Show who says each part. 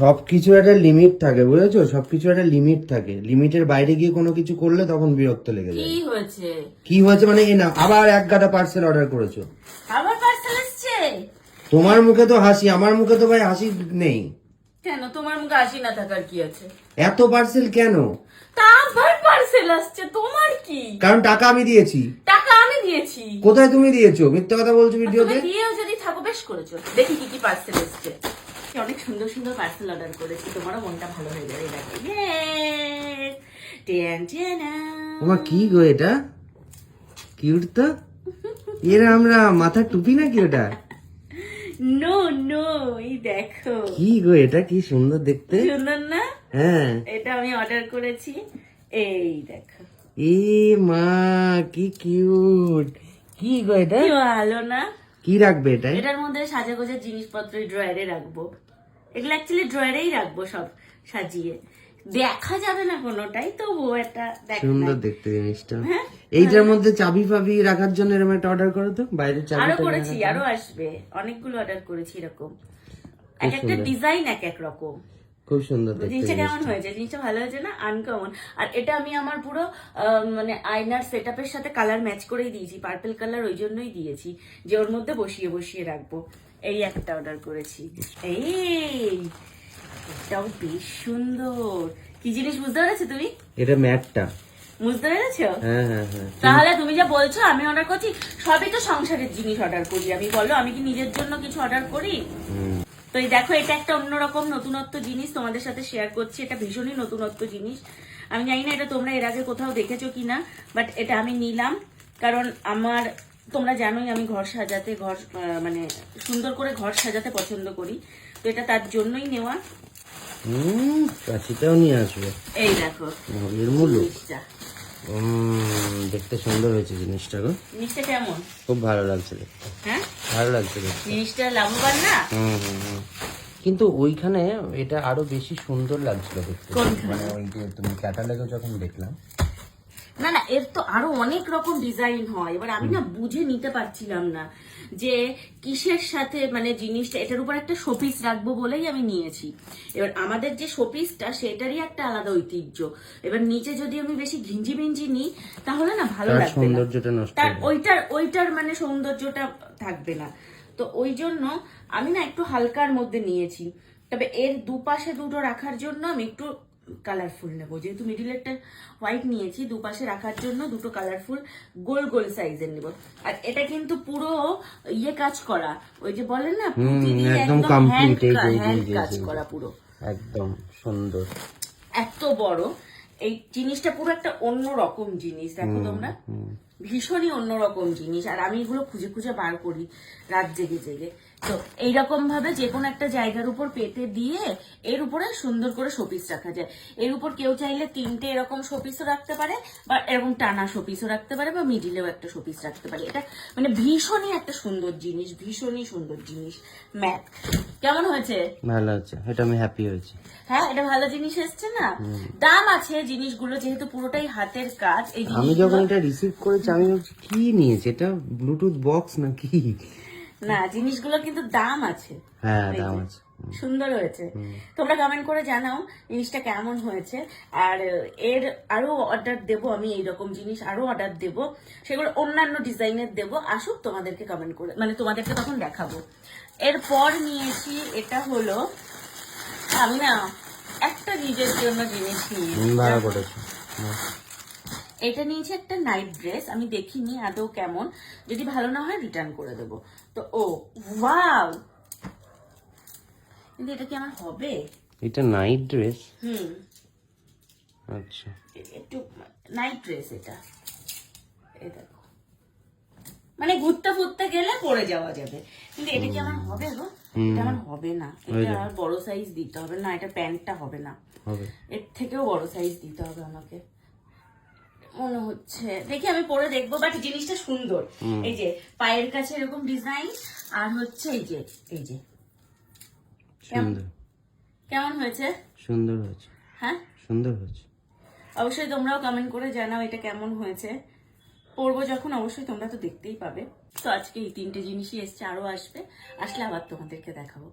Speaker 1: সবকিছু একটা লিমিট থাকে, বুঝেছো? সবকিছু একটা লিমিট থাকে, লিমিটের বাইরে গিয়ে কোনো কিছু করলে তখন বিরক্ত লেগে যায়। কি হয়েছে মানে এই না আবার এক গাদা পার্সেল অর্ডার করেছো?
Speaker 2: আবার পার্সেল আসছে?
Speaker 1: তোমার মুখে তো হাসি, আমার মুখে তো ভাই হাসি নেই।
Speaker 2: কেন তোমার মুখে হাসি না থাকার কি আছে?
Speaker 1: এত পার্সেল কেন?
Speaker 2: তা আবার পার্সেল আসছে, তোমার কি?
Speaker 1: কারণ টাকা আমি দিয়েছি।
Speaker 2: টাকা আমি দিয়েছি?
Speaker 1: কোথায় তুমি দিয়েছো? মিথ্যা কথা বলছো ভিডিওতে।
Speaker 2: তুমি দিয়েও যদি থাকো বেশ করেছো। দেখি কি কি পার্সেল এসেছে। অনেক সুন্দর সুন্দর পার্সেল অর্ডার করেছি, তোমারও মনটা ভালো হয়ে যাবে। দেখো
Speaker 1: তোমার কি গো এটা? কিউট তো। এর আমরা মাথার টুপি নাকি ওটা?
Speaker 2: নো নো, এই দেখো
Speaker 1: কি গো এটা, কি সুন্দর দেখতে।
Speaker 2: সুন্দর না?
Speaker 1: হ্যাঁ,
Speaker 2: এটা আমি অর্ডার করেছি। এই দেখো।
Speaker 1: এ মা কি কিউট। কি গো এটা?
Speaker 2: ভালো না?
Speaker 1: কি রাখবে এটা?
Speaker 2: এটার মধ্যে সাজাগোজার জিনিসপত্র ড্রয়ারে রাখবো। এগুলো অ্যাকচুয়ালি ড্রয়ারেই রাখবো সব সাজিয়ে। দেখা যাবে না কোনোটাই, তো ও একটা
Speaker 1: সুন্দর দেখতে জিনিসটা। এইটার মধ্যে চাবি ফাবি রাখার জন্য এরকম একটা অর্ডার করো তো, বাইরে চাবি।
Speaker 2: আরো করেছি, আরো আসবে। অনেকগুলো অর্ডার করেছি এরকম। এক একটা ডিজাইন এক এক রকম।
Speaker 1: খুব সুন্দর দেখতে।
Speaker 2: জিনিসটা কেমন হয়েছে? জিনিসটা ভালো হয়েছে না? আনকমন। আর এটা আমি আমার পুরো মানে আয়নার সেটআপের সাথে কালার ম্যাচ করেই দিয়েছি। পার্পল কালার ওই জন্যই দিয়েছি যে ওর মধ্যে বসিয়ে বসিয়ে রাখবো। এই একটা অর্ডার করেছি। এটাও বেশ সুন্দর। কি জিনিস বুঝতে পেরেছো তুমি?
Speaker 1: এটা ম্যাটটা
Speaker 2: বুঝতে পেরেছো?
Speaker 1: হ্যাঁ হ্যাঁ হ্যাঁ।
Speaker 2: তাহলে তুমি যা বলছো আমি অর্ডার করছি, সবই তো সংসারের জিনিস অর্ডার করি আমি। বলো আমি কি নিজের জন্য কিছু অর্ডার করি? তো এই দেখো, এটা একটা অন্যরকম নতুনত্ব জিনিস তোমাদের সাথে শেয়ার করছি। এটা ভীষণই নতুনত্ব জিনিস। আমি জানি না এটা তোমরা এর আগে কোথাও দেখেছো কিনা, বাট এটা আমি নিলাম কারণ আমার, তোমরা জানোই আমি ঘর সাজাতে, ঘর মানে সুন্দর করে ঘর সাজাতে পছন্দ করি। তো এটা তার জন্যই নেওয়া।
Speaker 1: কাছিটাও নিয়ে আসবে।
Speaker 2: এই দেখো জিনিসটা।
Speaker 1: দেখতে সুন্দর হয়েছে জিনিসটা গো।
Speaker 2: জিনিসটা কেমন?
Speaker 1: খুব ভালো লাগছে দেখতে।
Speaker 2: হ্যাঁ
Speaker 1: ভালো লাগছে দেখতে।
Speaker 2: জিনিসটা লাভবান না?
Speaker 1: কিন্তু ওইখানে এটা আরো বেশি সুন্দর লাগছিল দেখতে।
Speaker 2: কোনখানে?
Speaker 1: মানে ওই যে তুমি ক্যাটালগে যখন দেখলাম।
Speaker 2: না না, এর তো আরো অনেক রকম ডিজাইন হয়। এবার আমি না বুঝে নিতে পারছিলাম না যে কিসের সাথে মানে জিনিসটা। এটার উপর একটা শোপিস রাখবো বলেই আমি নিয়েছি। এবার আমাদের যে শোপিসটা সেটারই একটা আলাদা ঐতিহ্য। এবার নিচে যদি আমি বেশি ঘিঞ্জি মিঞ্জি নিই তাহলে না ভালো লাগবে না,
Speaker 1: সৌন্দর্যটা নষ্ট
Speaker 2: তার ওইটার মানে সৌন্দর্যটা থাকবে না। তো ওই জন্য আমি না একটু হালকার মধ্যে নিয়েছি। তবে এর দুপাশে দুটো রাখার জন্য আমি একটু কালারফুল নেবো। যেহেতু মিডিলেরটা হোয়াইট নিয়েছি, দুপাশে রাখার জন্য দুটো কালারফুল গোল গোল সাইজের নেব। আর এটা কিন্তু পুরো ইয়ে কাজ করা, ওই যে বলেন না পুঁতি দিয়ে একদম হ্যান্ড কাজ করা পুরো।
Speaker 1: একদম সুন্দর।
Speaker 2: এত বড় এই জিনিসটা পুরো একটা অন্য রকম জিনিস। দেখো তোমরা, ভীষণই অন্যরকম জিনিস। আর আমি এগুলো খুঁজে খুঁজে বার করি রাত জেগে জেগে। তো এইরকম ভাবে যে কোনো একটা জায়গার উপর পেতে দিয়ে এর উপরে সুন্দর করে শোপিস রাখা যায়। এর উপর কেউ চাইলে তিনটে এরকম শোপিসও রাখতে পারে, বা এরকম টানা শোপিসও রাখতে পারে, বা মিডিলেও একটা শোপিস রাখতে পারে। এটা মানে ভীষণই একটা সুন্দর জিনিস, ভীষণই সুন্দর জিনিস। ম্যাট কেমন হয়েছে?
Speaker 1: ভালো আছে, এটা আমি হ্যাপি হয়েছি।
Speaker 2: হ্যাঁ, এটা ভালো জিনিস এসছে না? দাম আছে জিনিসগুলো, যেহেতু পুরোটাই হাতের কাজ। এই
Speaker 1: আমি যখন এটা রিসিভ করেছি আমি ভাবছি কি নিয়েছে, এটা ব্লুটুথ বক্স নাকি?
Speaker 2: না, জিনিসগুলো কিন্তু দাম আছে।
Speaker 1: হ্যাঁ দাম আছে।
Speaker 2: সুন্দর হয়েছে। তোমরা কমেন্ট করে জানাও জিনিসটা কেমন হয়েছে। আর এর আরো অর্ডার দেব আমি, এইরকম জিনিস আরো অর্ডার দেব, সেগুলো অন্যান্য ডিজাইনের দেব। আসুক তোমাদেরকে কমেন্ট করে, মানে তোমাদেরকে তখন দেখাবো। এরপর নিয়েছি, এটা হলো আমি না একটা নিজের জন্য জিনিস নিয়েছি। এটা নিয়েছি একটা নাইট ড্রেস। আমি দেখিনি আদৌ কেমন, যদি ভালো না হয় রিটার্ন করে দেবো। তো ওয়াও, কিন্তু এটা কি আমার হবে?
Speaker 1: এটা নাইট ড্রেস? আচ্ছা,
Speaker 2: একটু নাইট ড্রেস এটা। এই দেখো, মানে ঘুরতে ফুরতে গেলে পরে যাওয়া যাবে। কিন্তু এটা কি আমার হবে গো? এটা আমার হবে না। এটা আর বড় সাইজ দিতে হবে না, এটা প্যান্টটা হবে না, এর থেকেও বড় সাইজ দিতে হবে আমাকে মনে হচ্ছে। দেখি আমি পরে দেখবো, বাট জিনিসটা সুন্দর। এই যে পায়ের কাছে এরকম ডিজাইন, আর হচ্ছে এই যে কেমন হয়েছে?
Speaker 1: সুন্দর হয়েছে।
Speaker 2: হ্যাঁ
Speaker 1: সুন্দর হয়েছে।
Speaker 2: অবশ্যই তোমরাও কমেন্ট করে জানাও এটা কেমন হয়েছে। পরবো যখন অবশ্যই তোমরা তো দেখতেই পাবে। তো আজকে এই তিনটে জিনিসই এসছে, আরো আসবে। আসলে আবার তোমাদেরকে দেখাবো।